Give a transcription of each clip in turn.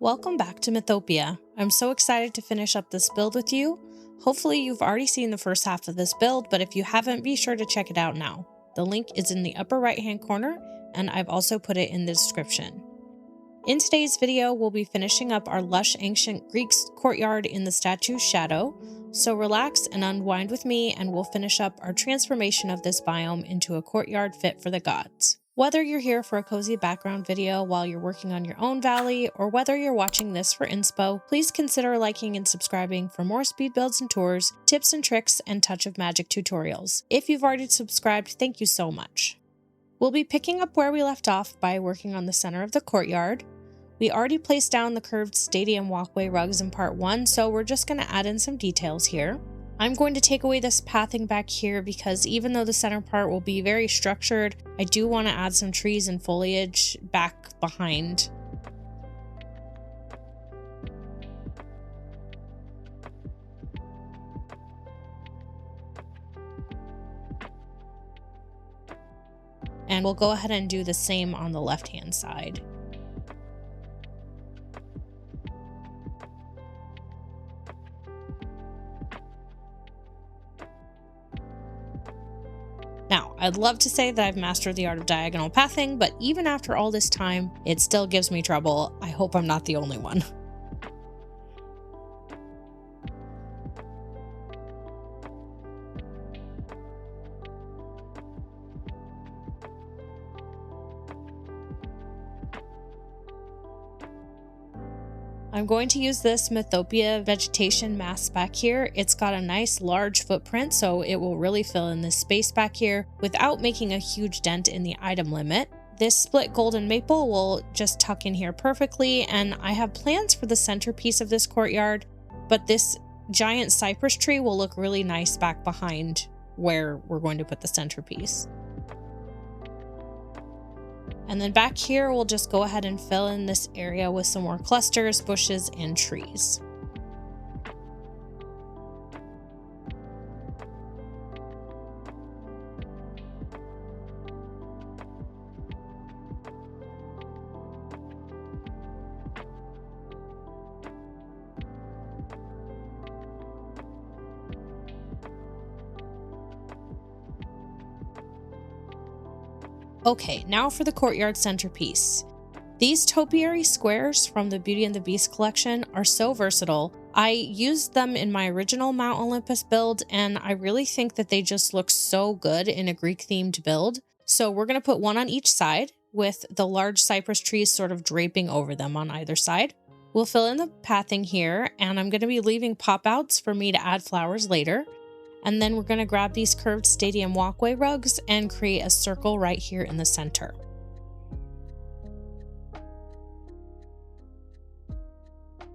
Welcome back to Mythopia. I'm so excited to finish up this build with you. Hopefully you've already seen the first half of this build, but if you haven't, be sure to check it out now. The link is in the upper right hand corner, and I've also put it in the description. In today's video, we'll be finishing up our lush ancient Greek courtyard in the statue's shadow, so relax and unwind with me and we'll finish up our transformation of this biome into a courtyard fit for the gods. Whether you're here for a cozy background video while you're working on your own valley, or whether you're watching this for inspo, please consider liking and subscribing for more speed builds and tours, tips and tricks, and touch of magic tutorials. If you've already subscribed, thank you so much. We'll be picking up where we left off by working on the center of the courtyard. We already placed down the curved stadium walkway rugs in part 1, so we're just going to add in some details here. I'm going to take away this pathing back here because even though the center part will be very structured, I do want to add some trees and foliage back behind. And we'll go ahead and do the same on the left-hand side. Now, I'd love to say that I've mastered the art of diagonal pathing, but even after all this time, it still gives me trouble. I hope I'm not the only one. I'm going to use this Mythopia vegetation mask back here. It's got a nice large footprint, so it will really fill in this space back here without making a huge dent in the item limit. This split golden maple will just tuck in here perfectly, and I have plans for the centerpiece of this courtyard, but this giant cypress tree will look really nice back behind where we're going to put the centerpiece. And then back here, we'll just go ahead and fill in this area with some more clusters, bushes, and trees. Okay, now for the courtyard centerpiece. These topiary squares from the Beauty and the Beast collection are so versatile. I used them in my original Mount Olympus build, and I really think that they just look so good in a Greek-themed build. So we're going to put one on each side, with the large cypress trees sort of draping over them on either side. We'll fill in the pathing here, and I'm going to be leaving pop-outs for me to add flowers later. And then we're going to grab these curved stadium walkway rugs and create a circle right here in the center.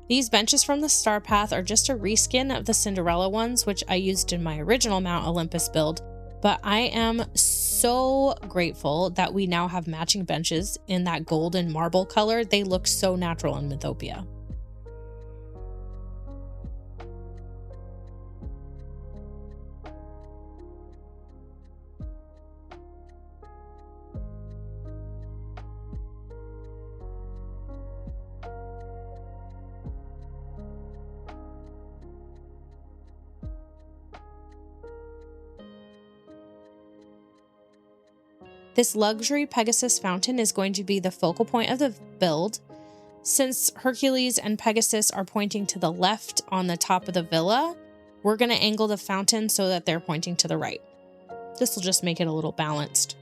These benches from the Star Path are just a reskin of the Cinderella ones, which I used in my original Mount Olympus build, but I am so grateful that we now have matching benches in that golden marble color. They look so natural in Mythopia. This luxury Pegasus fountain is going to be the focal point of the build. Since Hercules and Pegasus are pointing to the left on the top of the villa, we're going to angle the fountain so that they're pointing to the right. This will just make it a little balanced.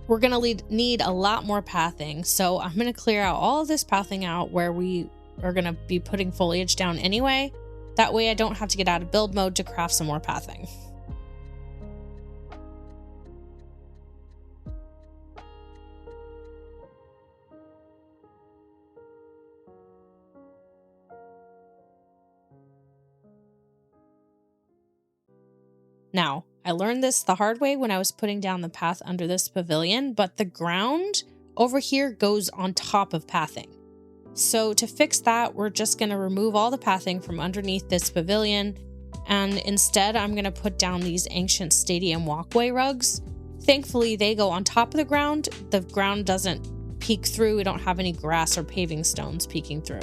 We're going to need a lot more pathing, so I'm going to clear out all of this pathing out where we are going to be putting foliage down anyway. That way I don't have to get out of build mode to craft some more pathing. Now, I learned this the hard way when I was putting down the path under this pavilion, but the ground over here goes on top of pathing. So to fix that, we're just going to remove all the pathing from underneath this pavilion and instead I'm going to put down these ancient stadium walkway rugs. Thankfully, they go on top of the ground. The ground doesn't peek through. We don't have any grass or paving stones peeking through.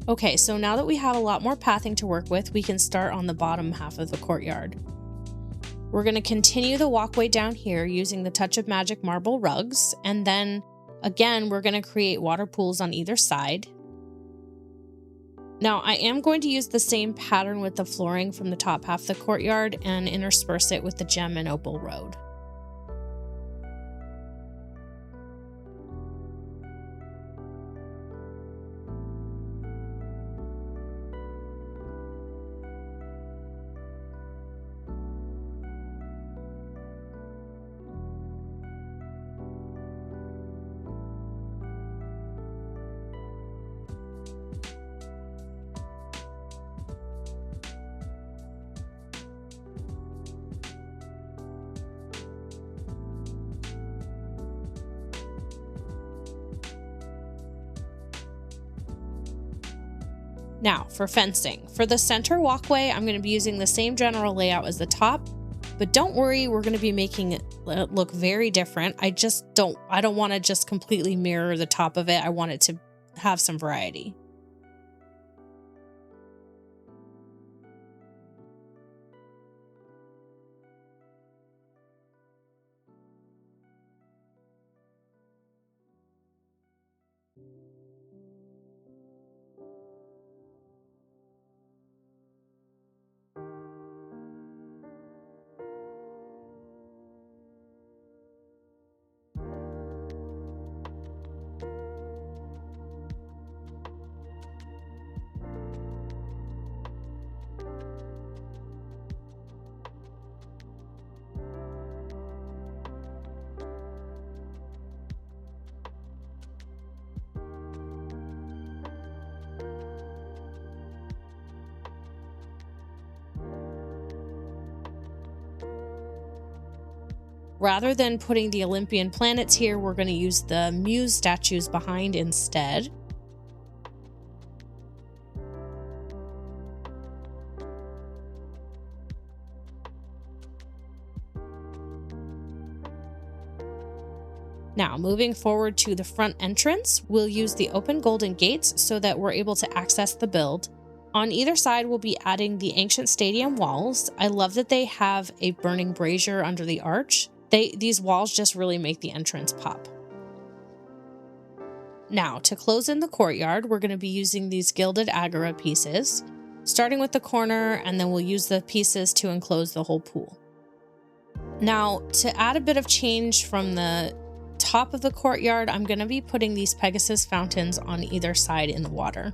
Okay, so now that we have a lot more pathing to work with, we can start on the bottom half of the courtyard. We're going to continue the walkway down here using the Touch of Magic marble rugs, and then again, we're going to create water pools on either side. Now, I am going to use the same pattern with the flooring from the top half of the courtyard and intersperse it with the gem and opal road. Now, for fencing. For the center walkway, I'm going to be using the same general layout as the top, but don't worry, we're going to be making it look very different. I don't want to just completely mirror the top of it. I want it to have some variety. Rather than putting the Olympian planets here, we're going to use the Muse statues behind instead. Now, moving forward to the front entrance, we'll use the open golden gates so that we're able to access the build. On either side, we'll be adding the ancient stadium walls. I love that they have a burning brazier under the arch. These walls just really make the entrance pop. Now, to close in the courtyard, we're going to be using these gilded agora pieces, starting with the corner, and then we'll use the pieces to enclose the whole pool. Now, to add a bit of change from the top of the courtyard, I'm going to be putting these Pegasus fountains on either side in the water.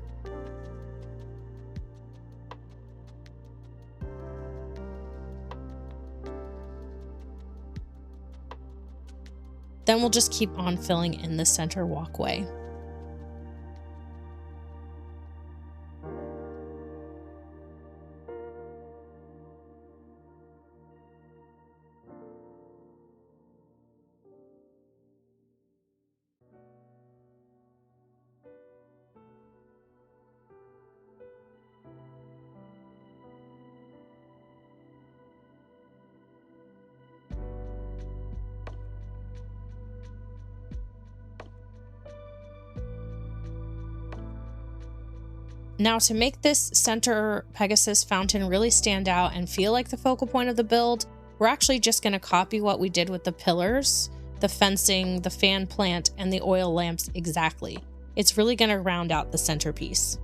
Then we'll just keep on filling in the center walkway. Now, to make this center Pegasus fountain really stand out and feel like the focal point of the build, we're actually just going to copy what we did with the pillars, the fencing, the fan plant, and the oil lamps exactly. It's really going to round out the centerpiece.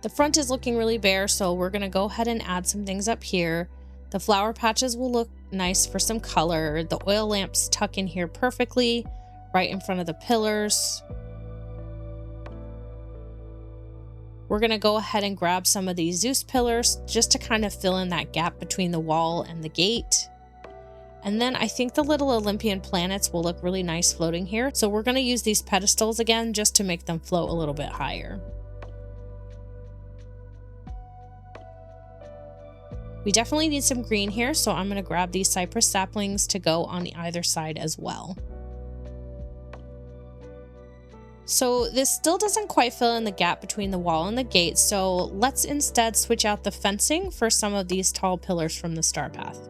The front is looking really bare, so we're going to go ahead and add some things up here. The flower patches will look nice for some color. The oil lamps tuck in here perfectly, right in front of the pillars. We're going to go ahead and grab some of these Zeus pillars just to kind of fill in that gap between the wall and the gate. And then I think the little Olympian planets will look really nice floating here. So we're going to use these pedestals again just to make them float a little bit higher. We definitely need some green here, so I'm going to grab these cypress saplings to go on the either side as well. So this still doesn't quite fill in the gap between the wall and the gate, so let's instead switch out the fencing for some of these tall pillars from the star path.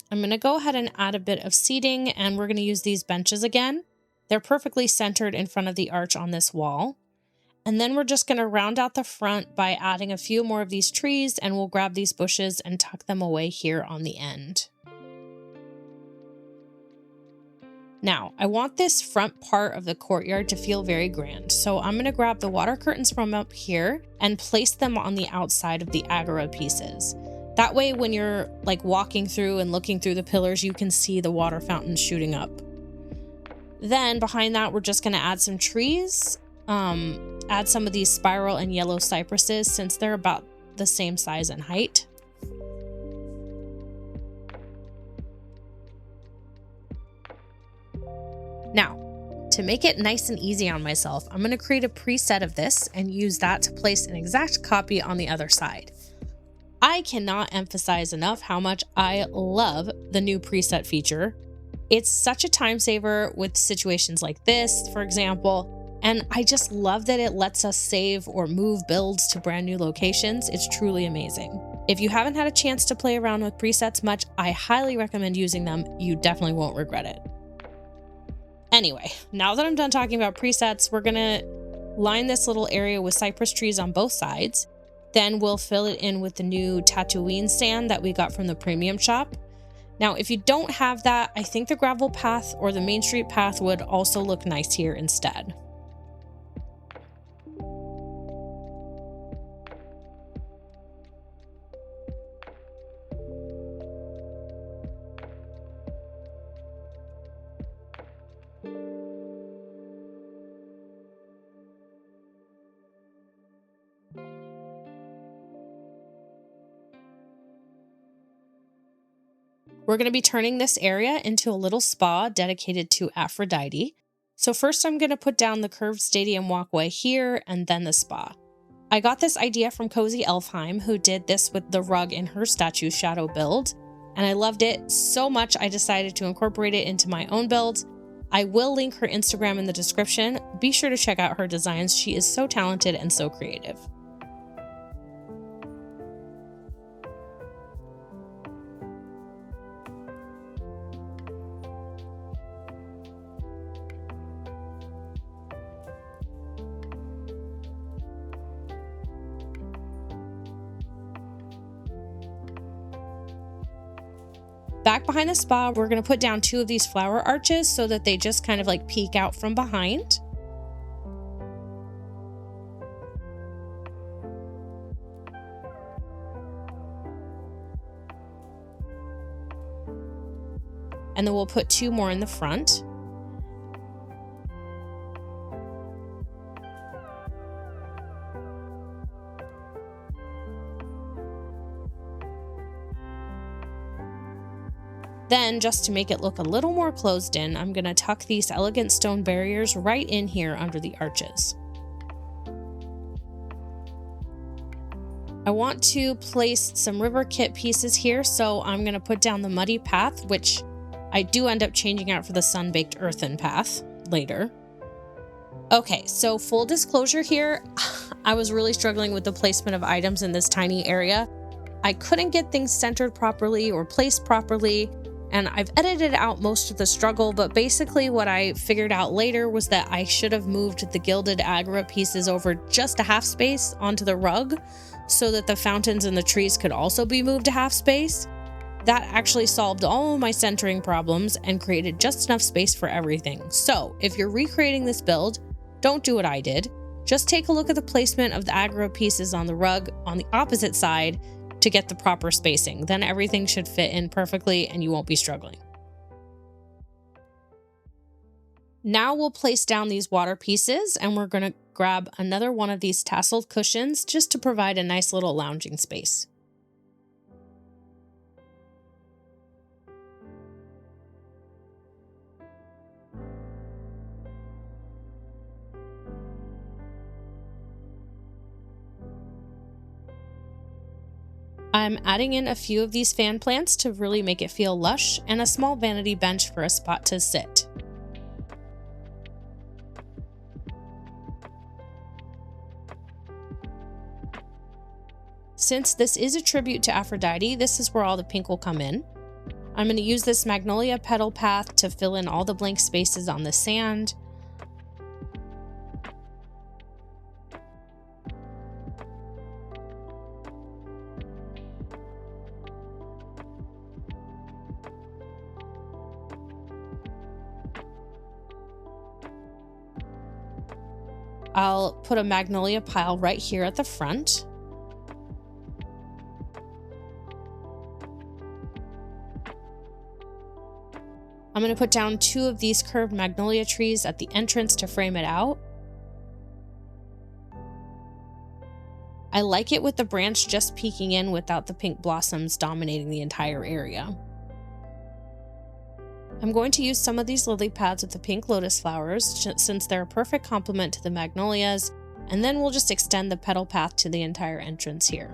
I'm going to go ahead and add a bit of seating, and we're going to use these benches again. They're perfectly centered in front of the arch on this wall. And then we're just going to round out the front by adding a few more of these trees, and we'll grab these bushes and tuck them away here on the end. Now, I want this front part of the courtyard to feel very grand, so I'm going to grab the water curtains from up here and place them on the outside of the agora pieces. That way, when you're like walking through and looking through the pillars, you can see the water fountain shooting up. Then behind that, we're just going to add some trees, add some of these spiral and yellow cypresses since they're about the same size and height. Now, to make it nice and easy on myself, I'm going to create a preset of this and use that to place an exact copy on the other side. I cannot emphasize enough how much I love the new preset feature. It's such a time saver with situations like this, for example, and I just love that it lets us save or move builds to brand new locations. It's truly amazing. If you haven't had a chance to play around with presets much, I highly recommend using them. You definitely won't regret it. Anyway, now that I'm done talking about presets, we're gonna line this little area with cypress trees on both sides. Then we'll fill it in with the new Tatooine sand that we got from the premium shop. Now, if you don't have that, I think the gravel path or the Main Street path would also look nice here instead. We're going to be turning this area into a little spa dedicated to Aphrodite. So first I'm going to put down the curved stadium walkway here and then the spa. I got this idea from Cozy Elfheim, who did this with the rug in her statue shadow build, and I loved it so much I decided to incorporate it into my own build. I will link her Instagram in the description. Be sure to check out her designs. She is so talented and so creative. Back behind the spa, we're going to put down 2 of these flower arches so that they just kind of like peek out from behind. And then we'll put 2 more in the front. Then, just to make it look a little more closed in, I'm going to tuck these elegant stone barriers right in here under the arches. I want to place some river kit pieces here, so I'm going to put down the muddy path, which I do end up changing out for the sun-baked earthen path later. Okay, so full disclosure here, I was really struggling with the placement of items in this tiny area. I couldn't get things centered properly or placed properly, and I've edited out most of the struggle, but basically what I figured out later was that I should have moved the gilded agora pieces over just a half space onto the rug so that the fountains and the trees could also be moved a half space. That actually solved all of my centering problems and created just enough space for everything. So if you're recreating this build, don't do what I did. Just take a look at the placement of the agora pieces on the rug on the opposite side to get the proper spacing. Then everything should fit in perfectly and you won't be struggling. Now we'll place down these water pieces and we're going to grab another one of these tasseled cushions just to provide a nice little lounging space. I'm adding in a few of these fan plants to really make it feel lush, and a small vanity bench for a spot to sit. Since this is a tribute to Aphrodite, this is where all the pink will come in. I'm going to use this magnolia petal path to fill in all the blank spaces on the sand. I'll put a magnolia pile right here at the front. I'm going to put down 2 of these curved magnolia trees at the entrance to frame it out. I like it with the branch just peeking in without the pink blossoms dominating the entire area. I'm going to use some of these lily pads with the pink lotus flowers since they're a perfect complement to the magnolias, and then we'll just extend the petal path to the entire entrance here.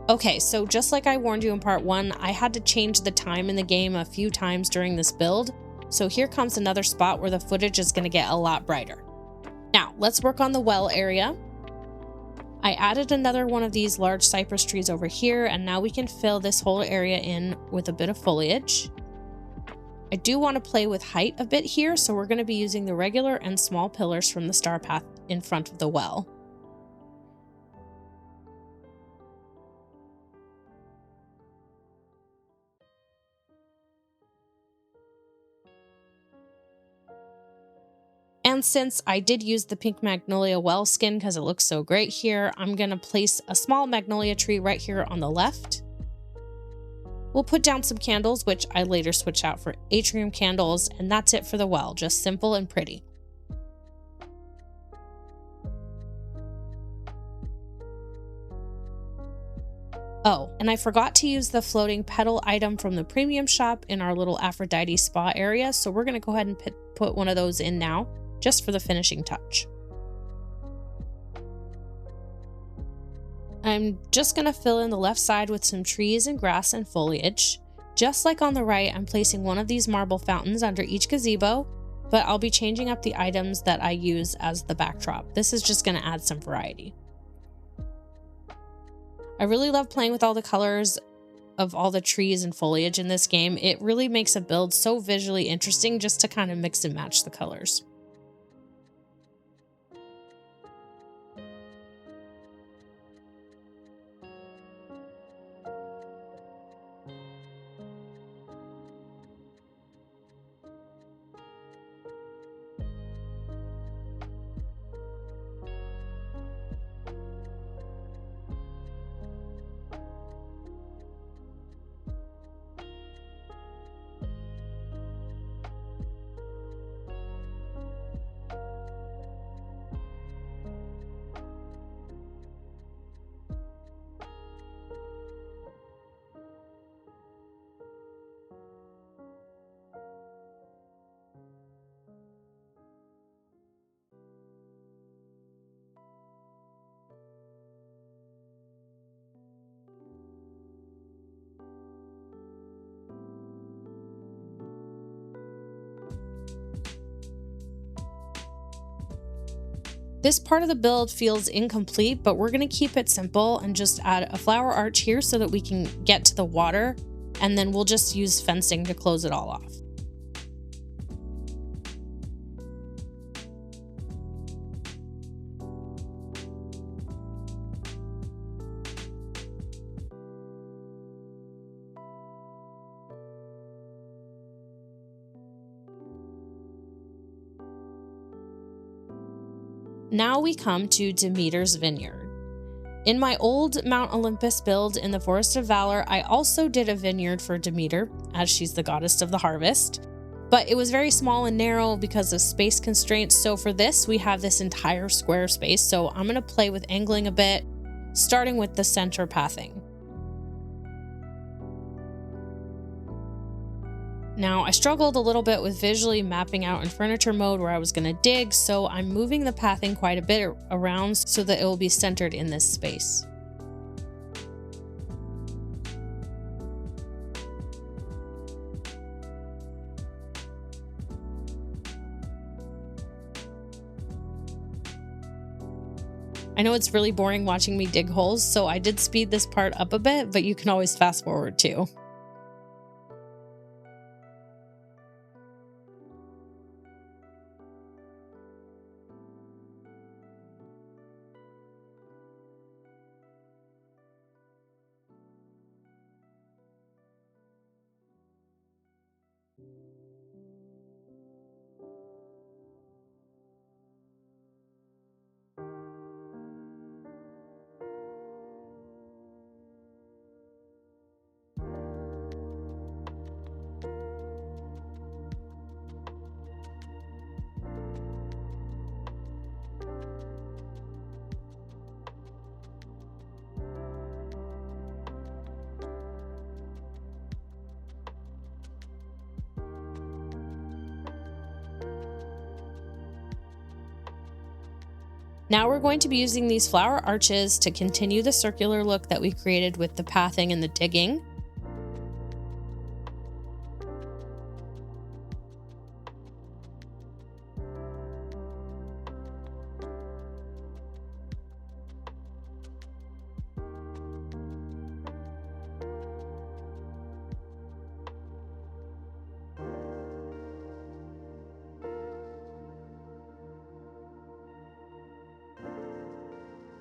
Okay, so just like I warned you in part 1, I had to change the time in the game a few times during this build, so here comes another spot where the footage is going to get a lot brighter. Now, let's work on the well area. I added another one of these large cypress trees over here, and now we can fill this whole area in with a bit of foliage. I do want to play with height a bit here, so we're going to be using the regular and small pillars from the star path in front of the well. And since I did use the pink magnolia well skin because it looks so great here, I'm going to place a small magnolia tree right here on the left. We'll put down some candles, which I later switch out for atrium candles, and that's it for the well, just simple and pretty. Oh, and I forgot to use the floating petal item from the premium shop in our little Aphrodite spa area, so we're going to go ahead and put one of those in now, just for the finishing touch. I'm just going to fill in the left side with some trees and grass and foliage. Just like on the right, I'm placing one of these marble fountains under each gazebo, but I'll be changing up the items that I use as the backdrop. This is just going to add some variety. I really love playing with all the colors of all the trees and foliage in this game. It really makes a build so visually interesting just to kind of mix and match the colors. This part of the build feels incomplete, but we're going to keep it simple and just add a flower arch here so that we can get to the water, and then we'll just use fencing to close it all off. Now we come to Demeter's Vineyard. In my old Mount Olympus build in the Forest of Valor, I also did a vineyard for Demeter, as she's the goddess of the harvest, but it was very small and narrow because of space constraints, so for this we have this entire square space, so I'm going to play with angling a bit, starting with the center pathing. Now, I struggled a little bit with visually mapping out in furniture mode where I was going to dig, so I'm moving the pathing quite a bit around so that it will be centered in this space. I know it's really boring watching me dig holes, so I did speed this part up a bit, but you can always fast forward too. Now we're going to be using these flower arches to continue the circular look that we created with the pathing and the digging.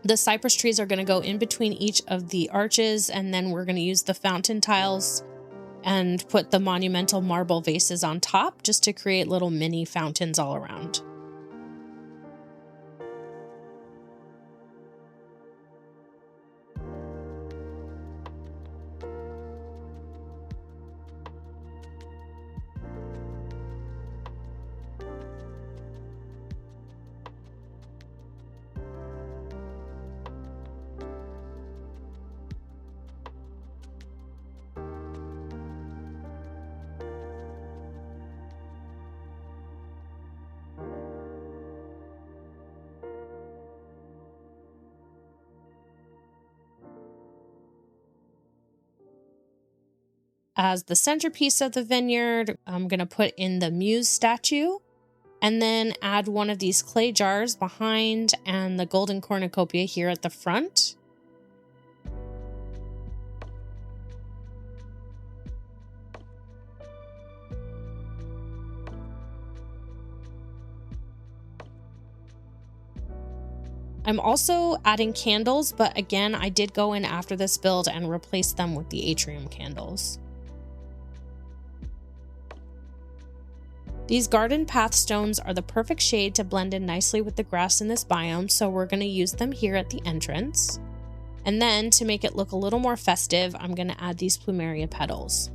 The cypress trees are going to go in between each of the arches, and then we're going to use the fountain tiles and put the monumental marble vases on top just to create little mini fountains all around. As the centerpiece of the vineyard, I'm going to put in the Muse statue and then add one of these clay jars behind and the golden cornucopia here at the front. I'm also adding candles, but again, I did go in after this build and replace them with the atrium candles. These garden path stones are the perfect shade to blend in nicely with the grass in this biome, so we're going to use them here at the entrance. And then to make it look a little more festive, I'm going to add these plumeria petals.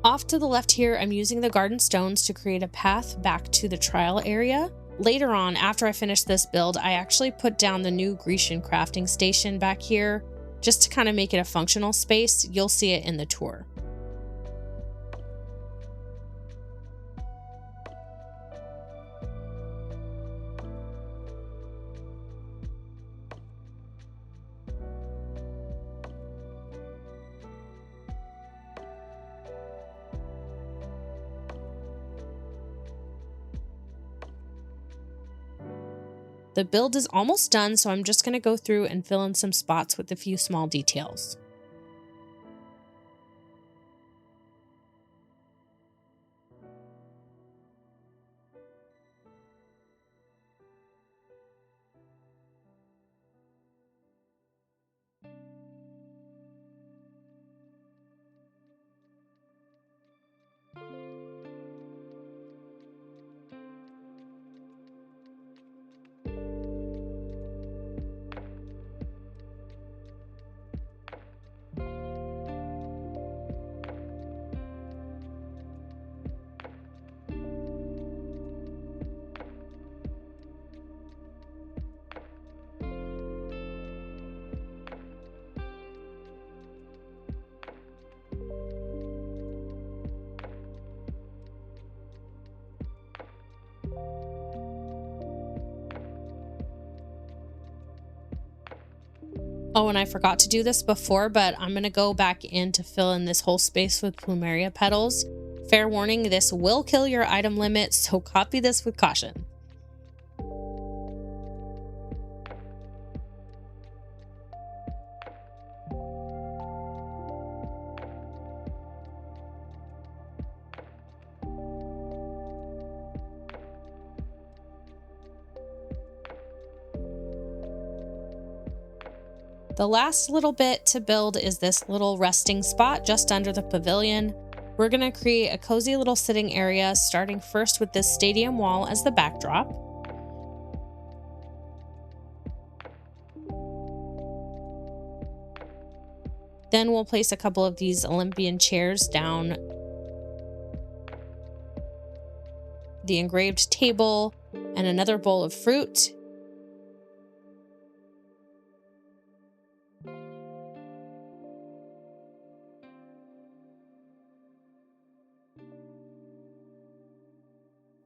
Off to the left here, I'm using the garden stones to create a path back to the trial area. Later on, after I finish this build, I actually put down the new Grecian crafting station back here just to kind of make it a functional space. You'll see it in the tour. The build is almost done, so I'm just going to go through and fill in some spots with a few small details. Oh, and I forgot to do this before, but I'm going to go back in to fill in this whole space with plumeria petals. Fair warning, this will kill your item limit, so copy this with caution. The last little bit to build is this little resting spot just under the pavilion. We're going to create a cozy little sitting area, starting first with this stadium wall as the backdrop. Then we'll place a couple of these Olympian chairs down the engraved table and another bowl of fruit.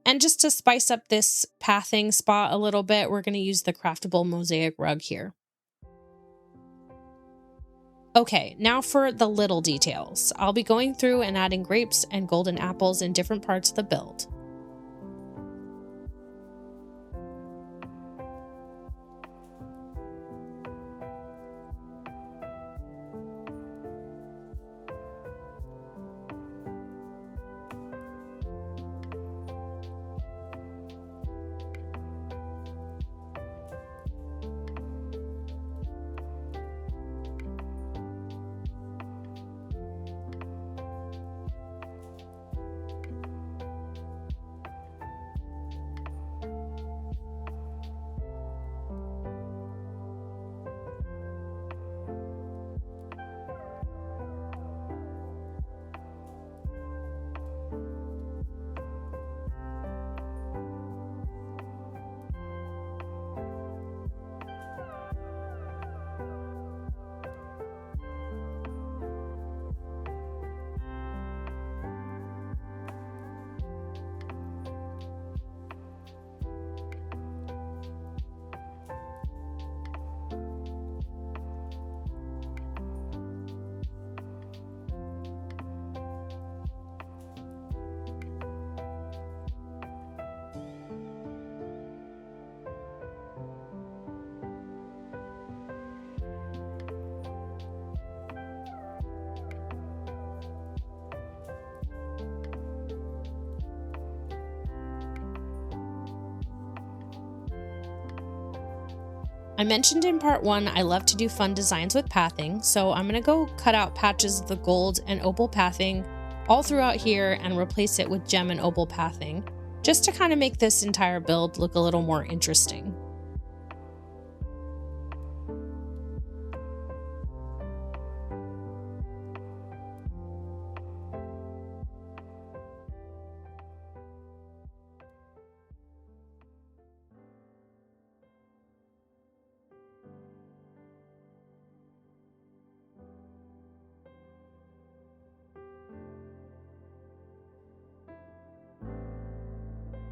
And just to spice up this pathing spot a little bit, we're going to use the craftable mosaic rug here. Okay, now for the little details. I'll be going through and adding grapes and golden apples in different parts of the build. I mentioned in part 1 I love to do fun designs with pathing, so I'm going to go cut out patches of the gold and opal pathing all throughout here and replace it with gem and opal pathing, just to kind of make this entire build look a little more interesting.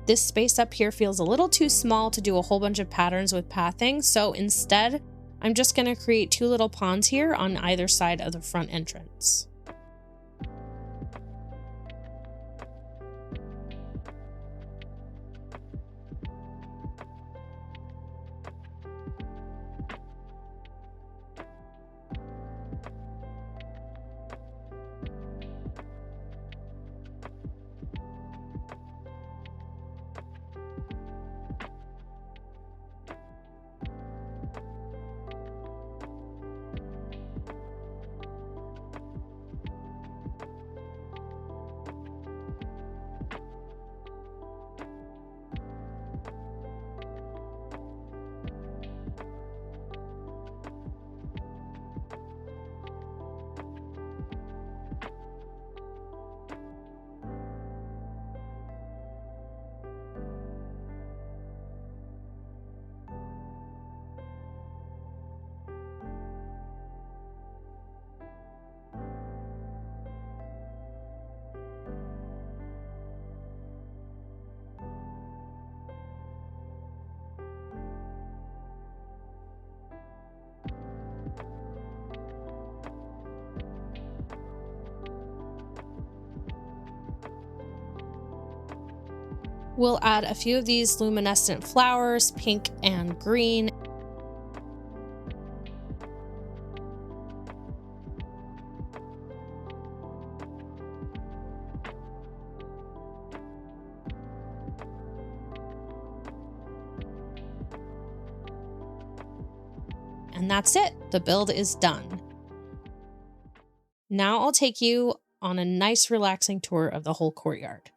This space up here feels a little too small to do a whole bunch of patterns with pathing, so instead, I'm just going to create 2 little ponds here on either side of the front entrance. We'll add a few of these luminescent flowers, pink and green. And that's it, the build is done. Now I'll take you on a nice relaxing tour of the whole courtyard.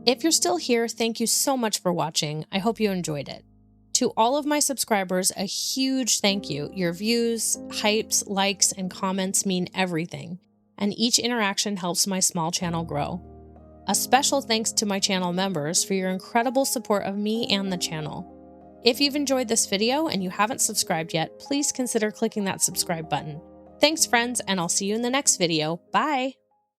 If you're still here, thank you so much for watching. I hope you enjoyed it. To all of my subscribers, a huge thank you. Your views, hypes, likes, and comments mean everything, and each interaction helps my small channel grow. A special thanks to my channel members for your incredible support of me and the channel. If you've enjoyed this video and you haven't subscribed yet, please consider clicking that subscribe button. Thanks friends, and I'll see you in the next video. Bye!